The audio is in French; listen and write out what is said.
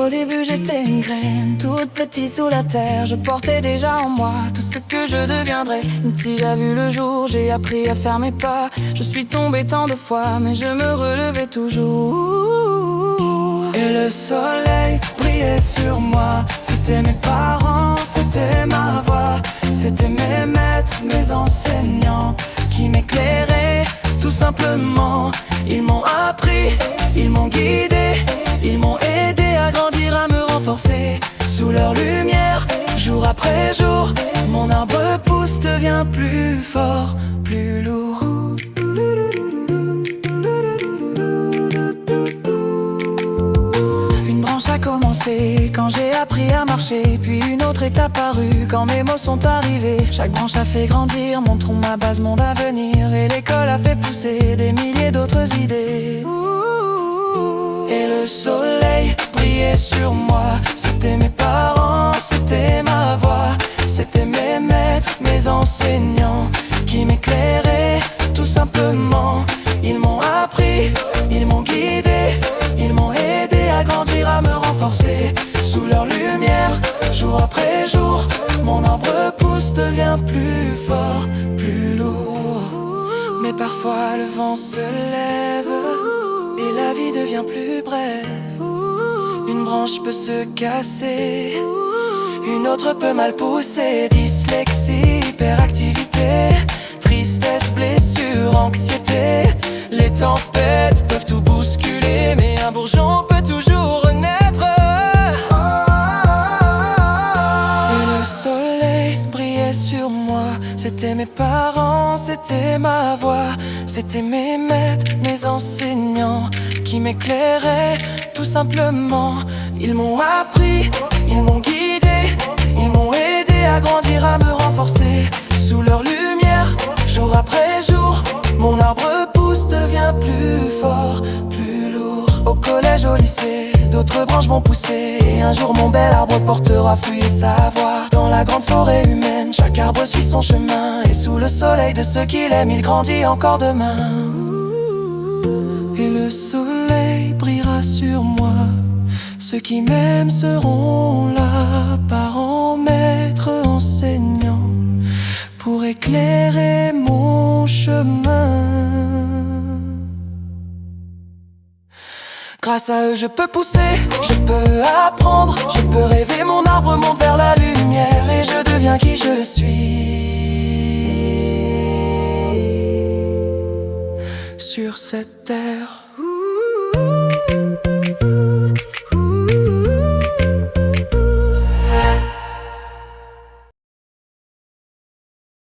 Au début j'étais une graine, toute petite sous la terre. Je portais déjà en moi tout ce que je deviendrais. Une tige a vu le jour, j'ai appris à faire mes pas. Je suis tombée tant de fois, mais je me relevais toujours. Et le soleil brillait sur moi. C'était mes parents, c'était ma voix. C'était mes maîtres, mes enseignants qui m'éclairaient tout simplement. Ils m'ont appris, ils m'ont guidé, ils m'ont aidé à grandir, à me renforcer. Sous leur lumière, jour après jour, mon arbre pousse, devient plus fort, plus lourd. Une branche a commencé quand j'ai appris à marcher, puis une autre est apparue quand mes mots sont arrivés. Chaque branche a fait grandir mon tronc, ma base, mon avenir, et l'école a fait pousser des milliers d'autres idées. Et le soleil brillait sur moi. C'était mes parents, c'était ma voix. C'était mes maîtres, mes enseignants qui m'éclairaient tout simplement. Ils m'ont appris, ils m'ont guidé, ils m'ont aidé à grandir, à me renforcer. Sous leur lumière, jour après jour, mon arbre pousse, devient plus fort, plus lourd. Mais parfois le vent se lève et la vie devient plus brève. Une branche peut se casser, une autre peut mal pousser. Dyslexie, hyperactivité, tristesse, blessure, anxiété. Les tempêtes peuvent tout bousculer, mais un bourgeon peut toujours renaître. Et le soleil brillait sur moi. C'était mes parents, c'était ma voix. C'était mes maîtres, mes enseignants qui m'éclairaient tout simplement. Ils m'ont appris, ils m'ont guidé, ils m'ont aidé à grandir, à me renforcer. Sous leur lumière, jour après jour, mon arbre pousse, devient plus fort, plus lourd. Au collège, au lycée, d'autres branches vont pousser, et un jour mon bel arbre portera fruit et savoir. Dans la grande forêt humaine, chaque arbre suit son chemin, et sous le soleil de ceux qu'il aime, il grandit encore demain. Et le soleil brillera sur moi. Ceux qui m'aiment seront là, parents, maîtres, enseignants, pour éclairer mon chemin. Grâce à eux je peux pousser, je peux apprendre, je peux rêver, mon arbre monte vers la lumière, et je deviens qui je suis sur cette terre.